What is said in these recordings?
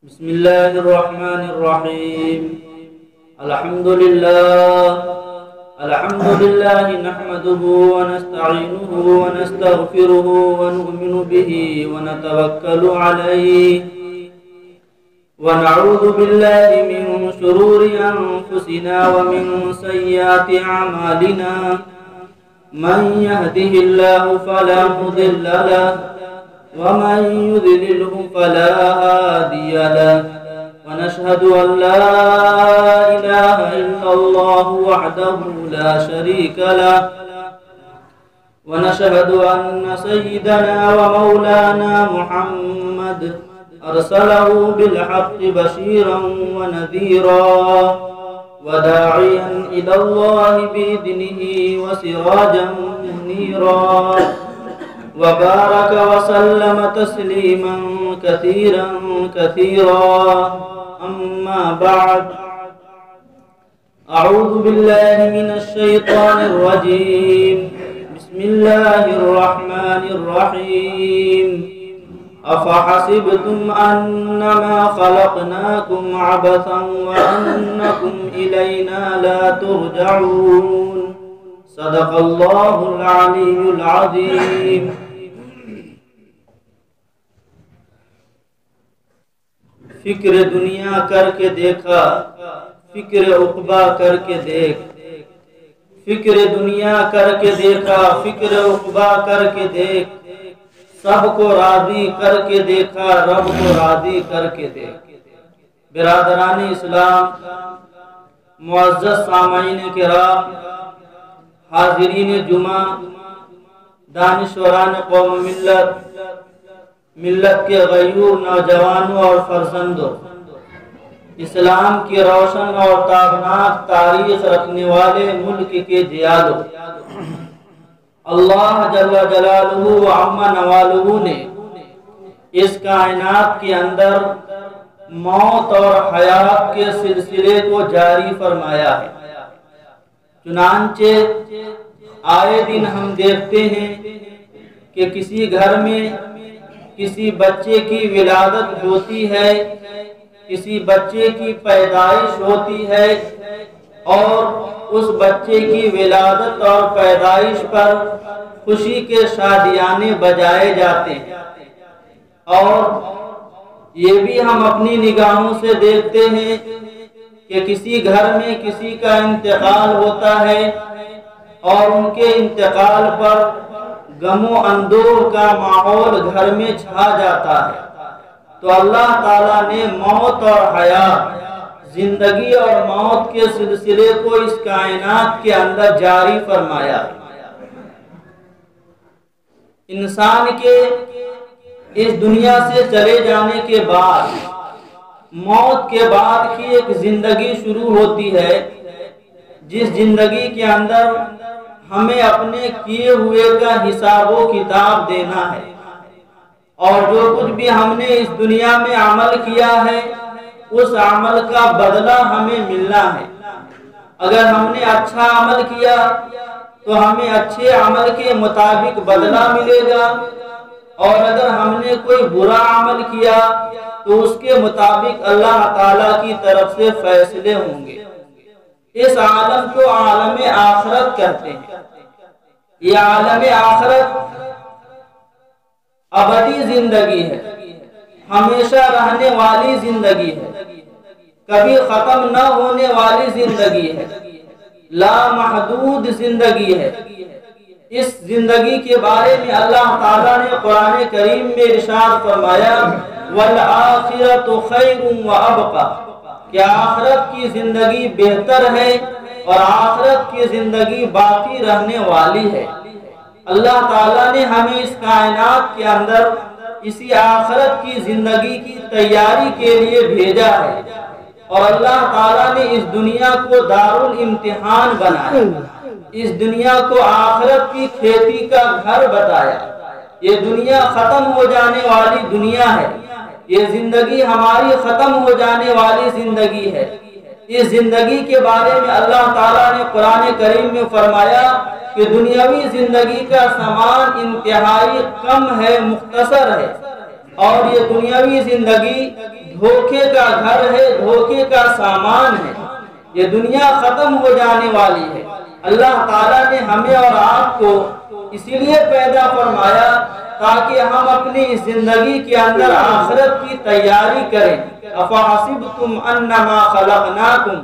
بسم الله الرحمن الرحيم. الحمد لله نحمده ونستعينه ونستغفره ونؤمن به ونتوكل عليه ونعوذ بالله من شرور أنفسنا ومن سيئات أعمالنا. من يهده الله فلا مضل له ومن يضلله فلا هادي له. ونشهد أن لا إله إلا الله وحده لا شريك له. ونشهد أن سيدنا ومولانا محمد أرسله بالحق بشيرا ونذيرا وداعيا إلى الله بإذنه وسراجا منيرا. وبارك وسلم تسليما كثيرا أما بعد. أعوذ بالله من الشيطان الرجيم. بسم الله الرحمن الرحيم. أفحسبتم أنما خلقناكم عبثا وأنكم إلينا لا ترجعون. صدق الله العلي العظيم. فکر دنیا کر کے دیکھا، فکر عقبہ کر کے دیکھ. فکر دنیا کر کے دیکھا، فکر عقبہ کر کے دیکھ. سب کو راضی کر کے دیکھا، رب کو راضی کر کے دیکھ. برادران اسلام، معزز سامعین کرام، حاضرین جمعہ، دانشوران قوم ملت کے غیور نوجوانوں اور فرزندوں، اسلام کی روشن اور تابناک تاریخ رکھنے والے ملک کے جیالوں، اللہ جل جلالہ و عم نوالہ نے اس کائنات کے اندر موت اور حیات کے سلسلے کو جاری فرمایا ہے. چنانچہ آئے دن ہم دیکھتے ہیں کہ کسی گھر میں کسی بچے کی ولادت ہوتی ہے، کسی بچے کی پیدائش ہوتی ہے، اور اس بچے کی ولادت اور پیدائش پر خوشی کے شادیانے بجائے جاتے ہیں. اور یہ بھی ہم اپنی نگاہوں سے دیکھتے ہیں کہ کسی گھر میں کسی کا انتقال ہوتا ہے اور ان کے انتقال پر غم و اندوہ کا ماحول گھر میں چھا جاتا ہے. تو اللہ تعالیٰ نے موت اور حیات، زندگی اور موت کے سلسلے کو اس کائنات کے اندر جاری فرمایا. انسان کے اس دنیا سے چلے جانے کے بعد، موت کے بعد کی ایک زندگی شروع ہوتی ہے، جس زندگی کے اندر ہمیں اپنے کیے ہوئے کا حساب و کتاب دینا ہے، اور جو کچھ بھی ہم نے اس دنیا میں عمل کیا ہے اس عمل کا بدلہ ہمیں ملنا ہے. اگر ہم نے اچھا عمل کیا تو ہمیں اچھے عمل کے مطابق بدلہ ملے گا، اور اگر ہم نے کوئی برا عمل کیا تو اس کے مطابق اللہ تعالیٰ کی طرف سے فیصلے ہوں گے. اس عالم کو عالم آخرت کہتے ہیں. یہ عالم آخرت ابدی زندگی ہے، ہمیشہ رہنے والی زندگی ہے، کبھی ختم نہ ہونے والی زندگی ہے، لامحدود زندگی ہے. اس زندگی کے بارے میں اللہ تعالیٰ نے قرآن کریم میں ارشاد فرمایا وَالْآخِرَةُ خَيْرٌ وَأَبْقَىٰ، کہ آخرت کی زندگی بہتر ہے اور آخرت کی زندگی باقی رہنے والی ہے. اللہ تعالیٰ نے ہمیں اس کائنات کے اندر اسی آخرت کی زندگی کی تیاری کے لیے بھیجا ہے، اور اللہ تعالیٰ نے اس دنیا کو دارالامتحان بنایا، اس دنیا کو آخرت کی کھیتی کا گھر بتایا. یہ دنیا ختم ہو جانے والی دنیا ہے، یہ زندگی ہماری ختم ہو جانے والی زندگی ہے. اس زندگی کے بارے میں اللہ تعالیٰ نے قرآن کریم میں فرمایا کہ دنیاوی زندگی کا سامان انتہائی کم ہے، مختصر ہے. اور یہ دنیاوی زندگی دھوکے کا گھر ہے، دھوکے کا سامان ہے، یہ دنیا ختم ہو جانے والی ہے۔ اللہ تعالیٰ نے ہمیں اور آپ کو اسی لیے پیدا فرمایا تاکہ ہم اپنی اس زندگی کے اندر آخرت کی تیاری کریں۔ افحسبتم انما خلقناکم،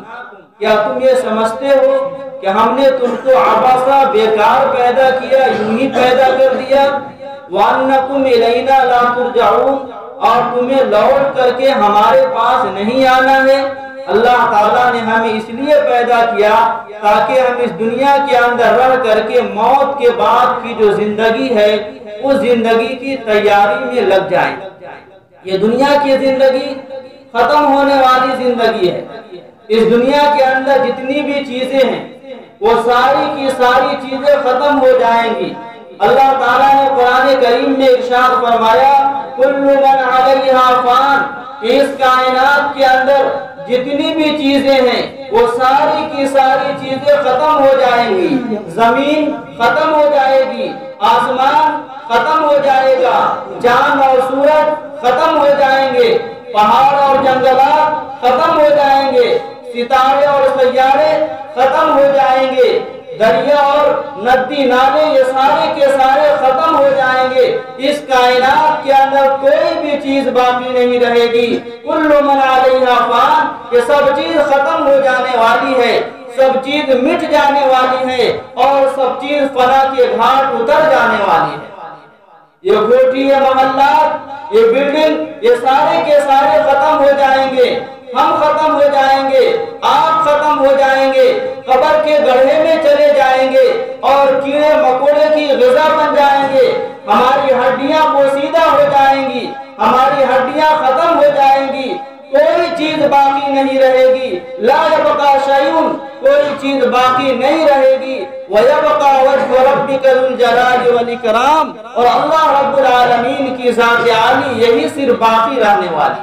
کیا تم یہ سمجھتے ہو کہ ہم نے تم کو عبثا بیکار پیدا کیا، یوں ہی پیدا کر دیا؟ وانکم الینا لا ترجعون، اور تمہیں لوٹ کر کے ہمارے پاس نہیں آنا ہے۔ اللہ تعالیٰ نے ہمیں اس لیے پیدا کیا تاکہ ہم اس دنیا کے اندر رہ کر کے موت کے بعد کی جو زندگی ہے اس زندگی کی تیاری میں لگ جائیں۔ یہ دنیا کی زندگی ختم ہونے والی زندگی ہے۔ اس دنیا کے اندر جتنی بھی چیزیں ہیں وہ ساری کی ساری چیزیں ختم ہو جائیں گی۔ اللہ تعالیٰ نے قرآن کریم میں ارشاد فرمایا کل من علیہا فان، اس کائنات کے اندر جتنی بھی چیزیں ہیں وہ ساری کی ساری چیزیں ختم ہو جائیں گی۔ زمین ختم ہو جائے گی، آسمان ختم ہو جائے گا، چاند اور سورج ختم ہو جائیں گے، پہاڑ اور جنگلات ختم ہو جائیں گے، ستارے اور سیارے ختم ہو جائیں گے، دریا اور ندی نالے یہ سارے کے سارے ختم ہو جائیں گے۔ اس کائنات کے اندر کوئی بھی چیز باقی نہیں رہے گی۔ کل من علیہا فان، یہ سب چیز ختم ہو جانے والی ہے، سب چیز مٹ جانے والی ہے اور سب چیز فنا کے گھاٹ اتر جانے والی ہے۔ یہ کوٹھی، یہ محلات، یہ بلڈنگ، یہ سارے کے سارے ختم ہو جائیں گے، ہم ختم ہو جائیں گے، آپ ختم ہو جائیں گے، قبر کے گڑھے میں چلے جائیں گے اور کیڑے مکوڑے کی غذا بن جائیں گے، ہماری ہڈیاں پوسیدہ ہو جائیں گی، ہماری ہڈیاں ختم ہو جائیں گی، کوئی چیز باقی نہیں رہے گی۔ لا یبقى شیء، کوئی چیز باقی نہیں رہے گی۔ وَيَبْقَى وَجْهُ رَبِّكَ ذُو الْجَلَالِ وَالْإِكْرَامِ، اور اللہ رب العالمین کی ذات عالی یہی صرف باقی رہنے والی۔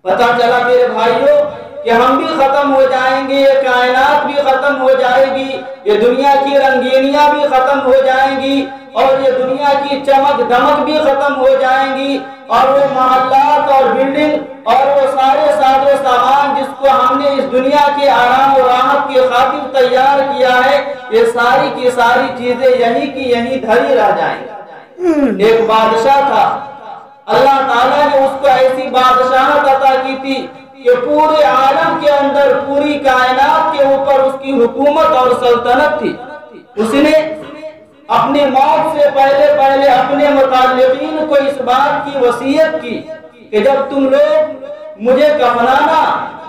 پتہ چلا میرے بھائیوں کہ ہم بھی ختم ہو جائیں گے، یہ کائنات بھی ختم ہو جائے گی، یہ دنیا کی رنگینیاں بھی ختم ہو جائیں گی اور یہ دنیا کی چمک دمک بھی ختم ہو جائیں گی، اور وہ محلات اور بلڈنگ اور وہ سارے ساز و سامان جس کو ہم نے اس دنیا کے آرام و راحت کی خاطر تیار کیا ہے، یہ ساری کی ساری چیزیں یہی کی یہی دھری رہ جائیں گی۔ ایک بادشاہ تھا، اللہ تعالیٰ نے اس کو ایسی بادشاہت عطا کی تھی کہ پورے عالم کے اندر پوری کائنات کے اوپر اس کی حکومت اور سلطنت تھی۔ اس نے اپنی موت سے پہلے اپنے متعلقین کو اس بات کی وصیت کی کہ جب تم لوگ مجھے کفنانا،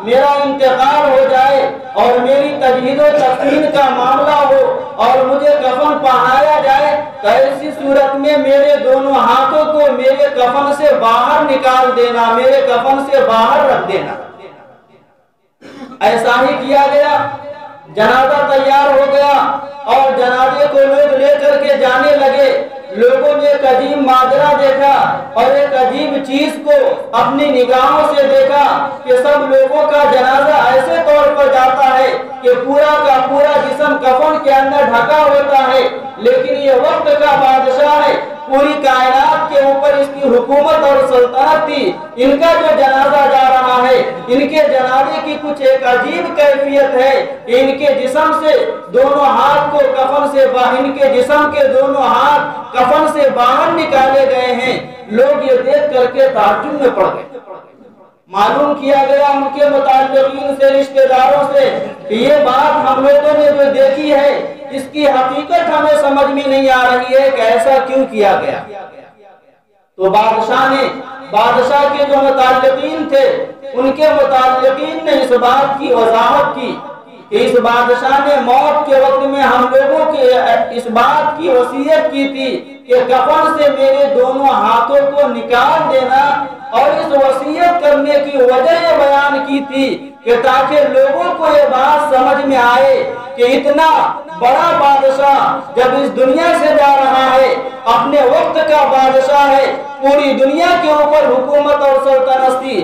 میرا انتقال ہو جائے اور میری تجہیز و تکفین کا معاملہ ہو اور مجھے کفن پہنایا جائے تو ایسی صورت میں میرے دونوں ہاتھوں کو میرے کفن سے باہر نکال دینا، میرے کفن سے باہر رکھ دینا۔ ایسا ہی کیا گیا، جنازہ تیار ہو گیا اور جنازے کو لوگ لے کر کے جانے لگے۔ لوگوں نے ایک عجیب ماجرا دیکھا اور ایک عجیب چیز کو اپنی نگاہوں سے دیکھا کہ سب لوگوں کا جنازہ ایسے طور پر جاتا ہے کہ پورا کا پورا جسم کفن کے اندر ڈھکا ہوتا ہے، لیکن یہ وقت کا بادشاہ ہے، پوری کائنات کے اوپر اس کی حکومت اور سلطنت تھی، ان کا جو جنازہ جا رہا ہے، ان کے جنازے کی کچھ ایک عجیب کیفیت ہے کہ ان کے جسم سے دونوں ہاتھ کو کفن سے باہر، ان کے جسم کے دونوں ہاتھ کفن سے باہر نکالے گئے ہیں۔ لوگ یہ دیکھ کر کے تعجب میں پڑ گئے۔ معلوم کیا گیا ان کے متعلقین سے، رشتہ داروں سے، کہ یہ بات ہم لوگوں نے جو دیکھی ہے اس کی حقیقت ہمیں سمجھ میں نہیں آ رہی ہے کہ ایسا کیوں کیا گیا۔ تو بادشاہ کے جو متعلقین تھے ان کے متعلقین نے اس بات کی وضاحت کی کہ اس بادشاہ نے موت کے وقت میں ہم لوگوں کے اس بات کی وصیت کی تھی کہ کفن سے میرے دونوں ہاتھوں کو نکال دینا، اور اس وصیت کرنے کی وجہ یہ بیان کی تھی کہ تاکہ لوگوں کو یہ بات سمجھ میں آئے کہ اتنا بڑا بادشاہ جب اس دنیا سے جا رہا ہے، اپنے وقت کا بادشاہ ہے، پوری دنیا کے اوپر حکومت اور سلطنت تھی،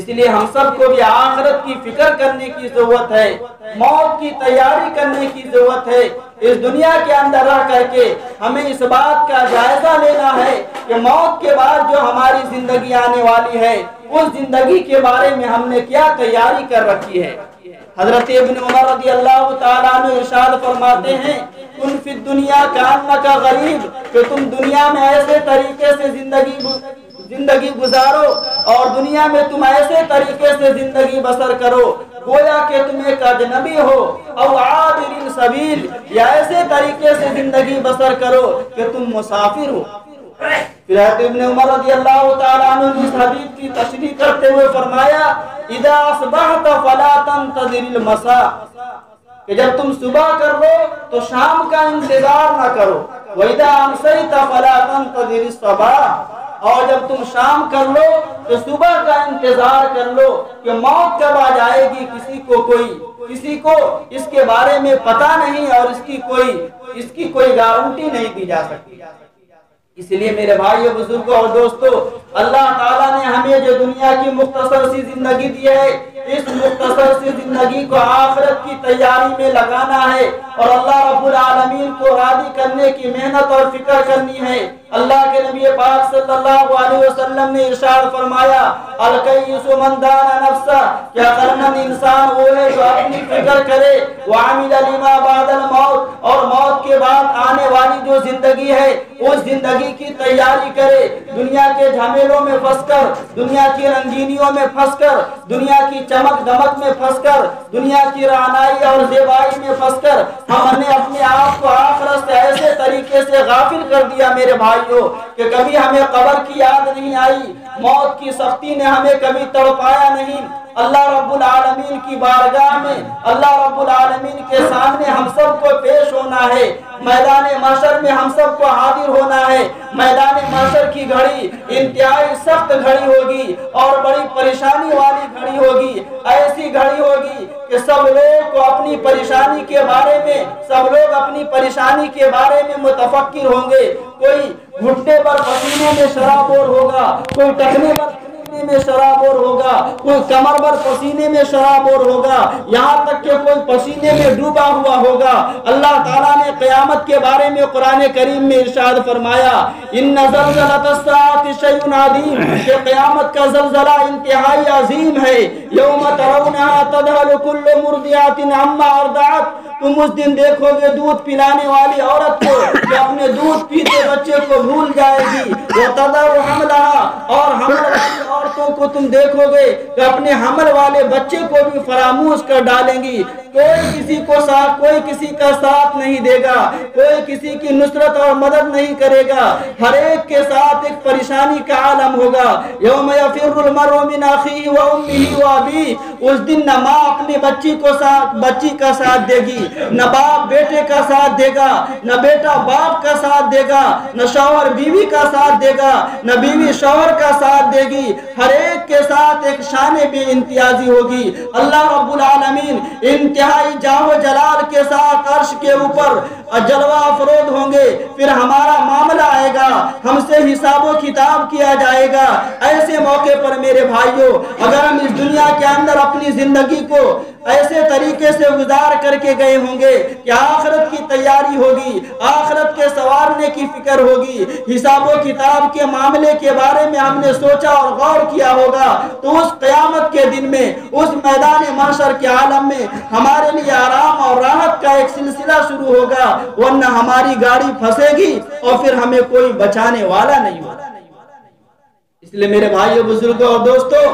اس لیے ہم سب کو بھی آخرت کی فکر کرنے کی ضرورت ہے، موت کی تیاری کرنے کی ضرورت ہے۔ اس دنیا کے اندر رہ کر کے ہمیں اس بات کا جائزہ لینا ہے کہ موت کے بعد جو ہماری زندگی آنے والی ہے اس زندگی کے بارے میں ہم نے کیا تیاری کر رکھی ہے۔ حضرت ابن عمر رضی اللہ تعالیٰ عنہ ارشاد فرماتے ہیں، کن فی الدنیا کانک غریب، کہ تم دنیا میں ایسے طریقے سے زندگی گزارو اور دنیا میں تم ایسے طریقے سے زندگی بسر کرو گویا کہ تم ایک اجنبی ہو، او عابر السبیل، یا ایسے طریقے سے زندگی بسر کرو کہ تم مسافر ہو۔ پھر حضرت ابن عمر رضی اللہ تعالیٰ عنہ نے اس حدیث کی تشریح کرتے ہوئے فرمایا، اذا اصبحت فلا تنتظر المساء، کہ جب تم صبح کر لو تو شام کا انتظار نہ کرو، وَإِذَا أَمْسَيْتَ فَلَا تَنْتَظِرِ الصَّبَاحَ، اور جب تم شام کر لو تو صبح کا انتظار کر لو کہ موت کب آ جائے گی، کسی کو اس کے بارے میں پتہ نہیں اور اس کی کوئی گارنٹی نہیں دی جا سکتی۔ اس لیے میرے بھائیو، بزرگوں اور دوستو، اللہ تعالیٰ نے ہمیں جو دنیا کی مختصر سی زندگی دی ہے، اس مختصر سی زندگی کو آخرت کی تیاری میں لگانا ہے اور اللہ رب العالمین کو راضی کرنے کی محنت اور فکر کرنی ہے۔ اللہ کے نبی پاک صلی اللہ علیہ وسلم نے ارشاد فرمایا، الکیس من دان نفسہ، کیا عقلمند انسان وہ ہے جو اپنی فکر کرے، وعمل لما بعد الموت، اور موت کے بعد آنے والی جو زندگی ہے اس زندگی کی تیاری کرے۔ دنیا کے جھمیلوں میں پھنس کر، دنیا کی رنگینیوں میں پھنس کر، دنیا کی چمک دمک میں پھنس کر، دنیا کی رعنائی اور زیبائی میں پھنس کر ہم نے اپنے آپ کو آخرت سے ایسے طریقے سے غافل کر دیا میرے بھائیوں کہ کبھی ہمیں قبر کی یاد نہیں آئی، موت کی سختی نے ہمیں کبھی تڑپایا نہیں۔ اللہ رب العالمین کی بارگاہ میں، اللہ رب العالمین کے سامنے ہم سب کو پیش ہونا ہے، میدان محشر میں ہم سب کو حاضر ہونا ہے۔ میدان محشر کی گھڑی انتہائی سخت گھڑی ہوگی اور بڑی پریشانی والی گھڑی ہوگی، ایسی گھڑی ہوگی کہ سب لوگ کو اپنی پریشانی کے بارے میں متفکر ہوں گے۔ کوئی گھٹنے پر پسینے میں شرابور ہوگا، کوئی ٹکنے پر میں شرابور ہوگا، کوئی کمر پر پسینے میں شرابور ہوگا، یہاں تک کہ کوئی پسینے میں ڈوبا ہوا ہوگا۔ اللہ تعالیٰ نے قیامت کے بارے میں قرآن کریم میں ارشاد فرمایا، ان زلزلۃ الساعۃ شیء عظیم، کہ قیامت کا زلزلہ انتہائی عظیم ہے۔ یوم ترونھا تذہل کل مرضعۃ عما ارضعت، تم اس دن دیکھو گے دودھ پلانے والی عورت کو کہ اپنے دودھ پیتے بچے کو بھول جائے گی، وتضع حملھا، اور حمل والی عورتوں کو تم دیکھو گے کہ اپنے حمل والے بچے کو بھی فراموش کر ڈالیں گی۔ کوئی کسی کا ساتھ نہیں دے گا، کوئی کسی کی نصرت اور مدد نہیں کرے گا، ہر ایک کے ساتھ ایک پریشانی کا عالم ہوگا۔ یوم یفر المرء من اخیہ وامہ وابیہ، اس دن نہ ماں اپنے بچی کا ساتھ دے گی، نہ باپ بیٹے کا ساتھ دے گا، نہ بیٹا باپ کا ساتھ دے گا، نہ شوہر بیوی کا ساتھ دے گا، نہ بیوی شوہر کا ساتھ دے گی، ہر ایک کے ساتھ ایک شان بے امتیازی ہوگی۔ اللہ رب العالمین انتہائی جاہ و جلال کے ساتھ عرش کے اوپر جلوہ افروز ہوں گے، پھر ہمارا معاملہ آئے گا، ہم سے حساب و کتاب کیا جائے گا۔ ایسے موقع پر میرے بھائیوں، اگر ہم اس دنیا کے اندر اپنی زندگی کو ایسے طریقے سے گزار کر کے گئے ہوں گے کہ آخرت کی تیاری ہوگی، آخرت کے سنوارنے کی فکر ہوگی، حساب و کتاب کے معاملے کے بارے میں ہم نے سوچا اور غور کیا ہوگا، تو اس قیامت کے دن میں، اس میدان محشر کے عالم میں ہمارے لیے آرام اور راحت کا ایک سلسلہ شروع ہوگا، ورنہ ہماری گاڑی پھنسے گی اور پھر ہمیں کوئی بچانے والا نہیں ہوگا۔ اس لیے میرے بھائیو، بزرگوں اور دوستو،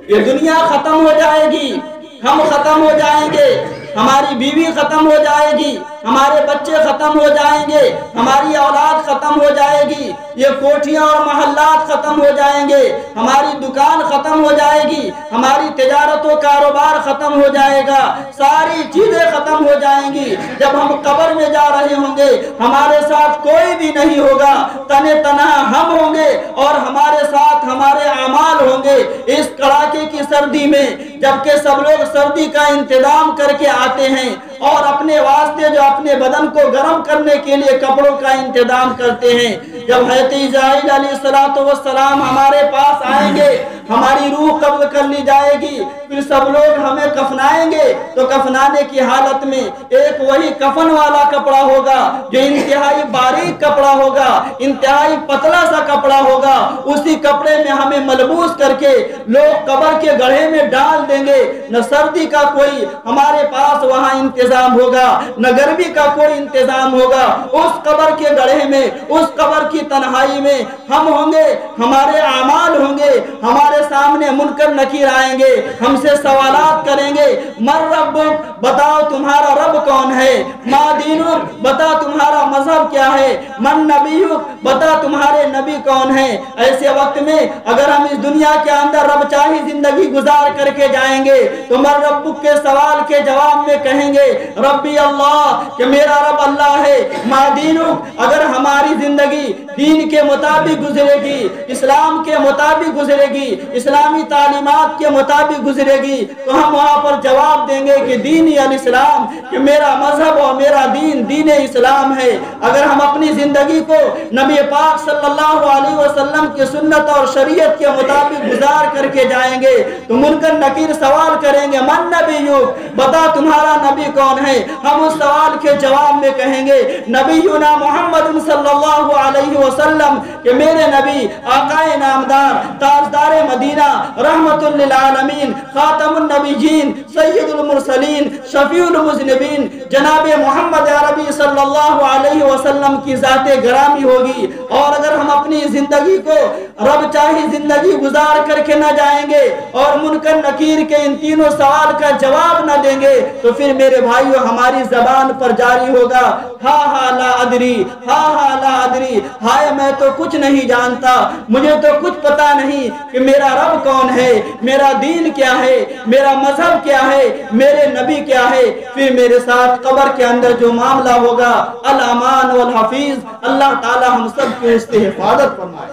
یہ دنیا ختم ہو جائے گی، ہم ختم ہو جائیں گے، ہماری بیوی ختم ہو جائے گی، ہمارے بچے ختم ہو جائیں گے، ہماری اولاد ختم ہو جائے گی، یہ کوٹھیاں اور محلات ختم ہو جائیں گے، ہماری دکان ختم ہو جائے گی، ہماری تجارت و کاروبار ختم ہو جائے گا، ساری چیزیں ختم ہو جائیں گی۔ جب ہم قبر میں جا رہے ہوں گے، ہمارے ساتھ کوئی بھی نہیں ہوگا، تنے تنہا ہم ہوں گے اور ہمارے ساتھ ہمارے اعمال ہوں گے۔ اس کڑاکے کی سردی میں جبکہ سب لوگ سردی کا انتظام کر کے آتے ہیں اور اپنے واسطے جو اپنے بدن کو گرم کرنے کے لیے کپڑوں کا انتظام کرتے ہیں، جب حضرت اسرائیل علیہ السلام ہمارے پاس آئیں گے، ہماری روح قبض نقل کر لی جائے گی، پھر سب لوگ ہمیں کفنائیں گے تو کفنانے کی حالت میں ایک وہی کفن والا کپڑا ہوگا جو انتہائی باریک کپڑا ہوگا، انتہائی پتلا سا کپڑا ہوگا، اسی کپڑے میں ہمیں ملبوس کر کے لوگ قبر کے گڑھے میں ڈال دیں گے۔ نہ سردی کا کوئی ہمارے پاس وہاں انتظام ہوگا، نہ گرمی کا کوئی انتظام ہوگا۔ اس قبر کے گڑھے میں، اس قبر کی تنہائی میں ہم ہوں گے، ہمارے اعمال ہوں گے، ہمارے سامنے منکر نکیر آئیں گے، ہم سے سوالات کریں گے، من ربک، بتاؤ تمہارا رب کون ہے، ما دینک، بتا تمہارا مذہب کیا ہے، من نبیک، بتا تمہارے نبی کون ہے۔ ایسے وقت میں اگر ہم اس دنیا کے اندر رب چاہی زندگی گزار کر کے جائیں گے تو من ربک کے سوال کے جواب میں کہیں گے ربی اللہ، کہ میرا رب اللہ ہے۔ ما دینک، اگر ہماری زندگی دین کے مطابق گزرے گی، اسلام کے مطابق گزرے گی، اسلامی تعلیمات کے مطابق گزرے گی، تو ہم وہاں پر جواب دیں گے کہ دین الاسلام، کہ میرا مذہب اور میرا دین دین اسلام ہے۔ اگر ہم اپنی زندگی کو نبی پاک صلی اللہ علیہ وسلم کی سنت اور شریعت کے مطابق گزار کر کے جائیں گے تو منکر نکیر سوال کریں گے من نبیک، بتا تمہارا نبی کون ہے۔ ہم اس سوال کے جواب میں کہیں گے نبینا محمد صلی اللہ علیہ وسلم، کہ میرے نبی آقائے نامدار، تاجدار مدینہ، رحمت للعالمین، خاتم النبیین، سید المرسلین، شفیع المذنبین، جناب محمد عربی صلی اللہ علیہ وسلم کی ذات گرامی ہوگی۔ اور اگر ہم اپنی زندگی کو رب چاہی زندگی گزار کر کے نہ جائیں گے اور منکر نکیر کے ان تینوں سوال کا جواب نہ دیں گے تو پھر میرے بھائیو ہماری زبان پر جاری ہوگا ہا ہا لا ادری، ہا ہا لا ادری، ہائے میں تو کچھ نہیں جانتا، مجھے تو کچھ پتا نہیں کہ میرا رب کون ہے، میرا دین کیا ہے، میرا مذہب کیا ہے، میرے نبی کیا ہے۔ پھر میرے ساتھ قبر کے اندر جو معاملہ ہوگا، الامان والحفیظ، اللہ تعالی ہم سب کی اس سے حفاظت فرمائے۔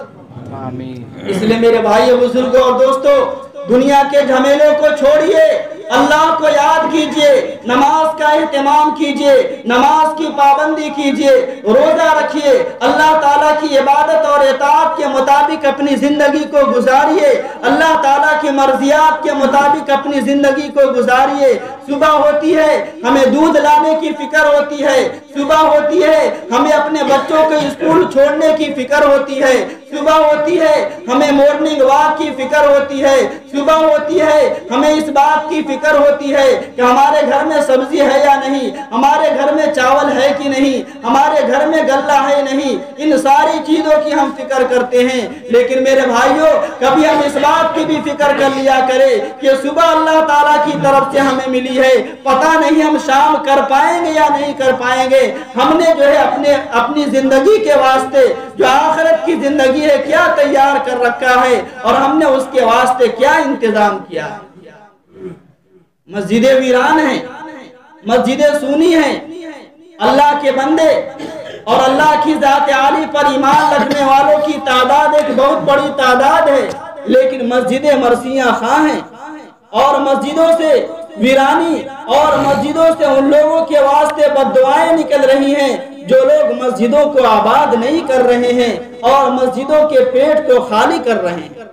اس لیے میرے بھائی بزرگوں اور دوستو، دنیا کے جھمیلوں کو چھوڑیے، اللہ کو یاد کیجئے، نماز کا اہتمام کیجئے، نماز کی پابندی کیجئے، روزہ رکھیے، اللہ تعالیٰ کی عبادت اور اطاعت کے مطابق اپنی زندگی کو گزاریے، اللہ تعالیٰ کی مرضیات کے مطابق اپنی زندگی کو گزاریے۔ صبح ہوتی ہے ہمیں دودھ لانے کی فکر ہوتی ہے، صبح ہوتی ہے ہمیں اپنے بچوں کو اسکول چھوڑنے کی فکر ہوتی ہے، صبح ہوتی ہے ہمیں مارننگ واک کی فکر ہوتی ہے، صبح ہوتی ہے ہمیں اس بات کی فکر ہوتی ہے کہ ہمارے گھر میں سبزی ہے یا نہیں، ہمارے گھر میں چاول ہے کہ نہیں، ہمارے گھر میں غلہ ہے نہیں، ان ساری چیزوں کی ہم فکر کرتے ہیں۔ لیکن میرے بھائیوں، کبھی ہم اس بات کی بھی فکر کر لیا کرے کہ صبح اللہ تعالیٰ کی طرف سے ہمیں ملی ہے، پتہ نہیں ہم شام کر پائیں گے یا نہیں کر پائیں گے۔ ہم نے جو ہے اپنی زندگی کے واسطے جو آخرت کی زندگی ہے کیا تیار کر رکھا ہے اور ہم نے اس کے واسطے کیا انتظام کیا ہے۔ مسجدیں ویران ہیں، مسجدیں سونی ہیں، اللہ کے بندے اور اللہ کی ذات عالی پر ایمان رکھنے والوں کی تعداد ایک بہت بڑی تعداد ہے، لیکن مسجدیں مرثیہ خواہ ہیں اور مسجدوں سے ویرانی اور مسجدوں سے ان لوگوں کے واسطے بد دعائیں نکل رہی ہیں جو لوگ مسجدوں کو آباد نہیں کر رہے ہیں اور مسجدوں کے پیٹ کو خالی کر رہے ہیں۔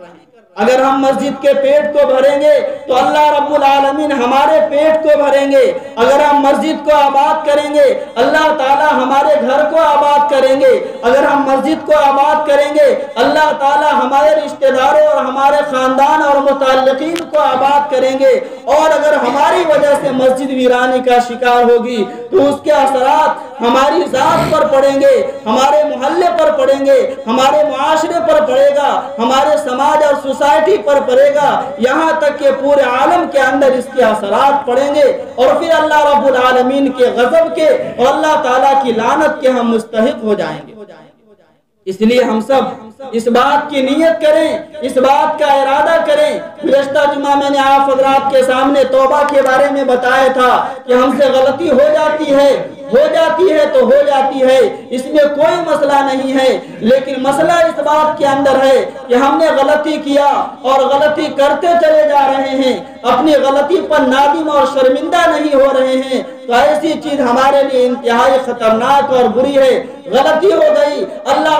اگر ہم مسجد کے پیٹ کو بھریں گے تو اللہ رب العالمین ہمارے پیٹ کو بھریں گے، اگر ہم مسجد کو آباد کریں گے اللہ تعالیٰ ہمارے گھر کو آباد کریں گے، اگر ہم مسجد کو آباد کریں گے اللہ تعالیٰ ہمارے رشتہ داروں اور ہمارے خاندان اور متعلقین کو آباد کریں گے، اور اگر ہماری وجہ سے مسجد ویرانی کا شکار ہوگی تو اس کے اثرات ہماری ذات پر پڑیں گے، ہمارے محلے پر پڑیں گے، ہمارے معاشرے پر پڑے گا، ہمارے سماج اور سوسائٹی پر پڑے گا، یہاں تک کہ پورے عالم کے اندر اس کے اثرات پڑیں گے، اور پھر اللہ رب العالمین کے غضب کے اور اللہ تعالیٰ کی لعنت کے ہم مستحق ہو جائیں گے۔ اس لیے ہم سب اس بات کی نیت کریں، اس بات کا ارادہ کریں۔ گزشتہ جمعہ میں نے آپ حضرات کے سامنے توبہ کے بارے میں بتایا تھا کہ ہم سے غلطی ہو جاتی ہے تو ہو جاتی ہے، اس میں کوئی مسئلہ نہیں ہے، لیکن مسئلہ اس بات کے اندر ہے کہ ہم نے غلطی کیا اور غلطی کرتے چلے جا رہے ہیں، اپنی غلطی پر نادم اور شرمندہ نہیں ہو رہے ہیں، تو ایسی چیز ہمارے لیے انتہائی خطرناک اور بری ہے۔ غلطی ہو گئی، اللہ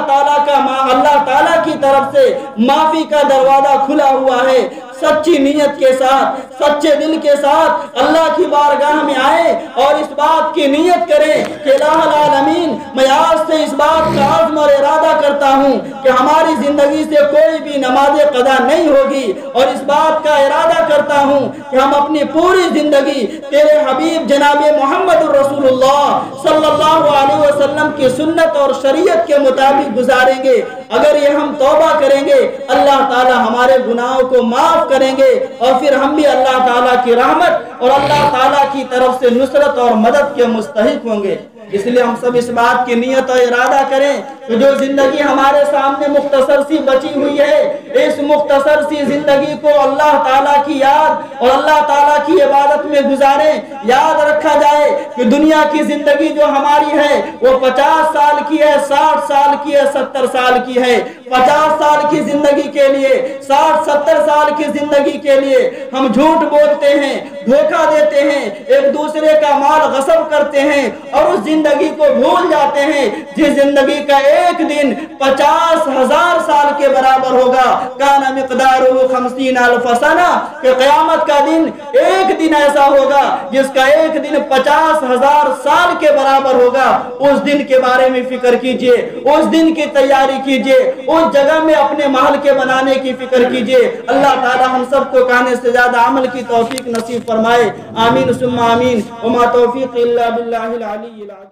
تعالیٰ کی طرف سے معافی کا دروازہ کھلا ہوا ہے، سچی نیت کے ساتھ، سچے دل کے ساتھ اللہ کی بارگاہ میں آئیں اور اس بات کی نیت کریں کہ الہ العالمین میں آج سے اس بات کا عزم اور ارادہ کرتا ہوں کہ ہماری زندگی سے کوئی بھی نماز قضا نہیں ہوگی، اور اس بات کا ارادہ کرتا ہوں کہ ہم اپنی پوری زندگی تیرے حبیب جناب محمد الرسول اللہ صلی اللہ علیہ وسلم کی سنت اور شریعت کے مطابق گزاریں گے۔ اگر یہ ہم توبہ کریں گے اللہ تعالی ہمارے گناہوں کو معاف کریں گے، اور پھر ہم بھی اللہ تعالیٰ کی رحمت اور اللہ تعالیٰ کی طرف سے نصرت اور مدد کے مستحق ہوں گے۔ اس لیے ہم سب اس بات کی نیت اور ارادہ کریں کہ جو زندگی ہمارے سامنے مختصر سی بچی ہوئی ہے، اس مختصر سی زندگی کو اللہ تعالیٰ کی یاد اور اللہ تعالیٰ کی عبادت میں گزاریں۔ یاد رکھا جائے کہ دنیا کی زندگی جو ہماری ہے وہ 50 سال کی ہے، 60 سال کی ہے، 70 سال کی ہے۔ 50 سال کی زندگی کے لیے، 60-70 سال کی زندگی کے لیے ہم جھوٹ بولتے ہیں، دھوکہ دیتے ہیں، ایک دوسرے کا مال غصب کرتے ہیں اور اس زندگی کو بھول جاتے ہیں جس زندگی کا ایک دن 50,000 سال کے برابر ہوگا۔ کان مقدارہ 50,000 سنہ، کہ قیامت کا دن ایک دن ایسا ہوگا جس کا ایک دن 50,000 سال کے برابر ہوگا۔ اس دن کے بارے میں فکر کیجئے، اس دن کی تیاری کیجئے، اس جگہ میں اپنے محل کے بنانے کی فکر کیجئے۔ اللہ تعالی ہم سب کو کہنے سے زیادہ عمل کی توفیق نصیب فرمائے، آمین ثم آمین، وما توفیق الا باللہ العلی العظیم۔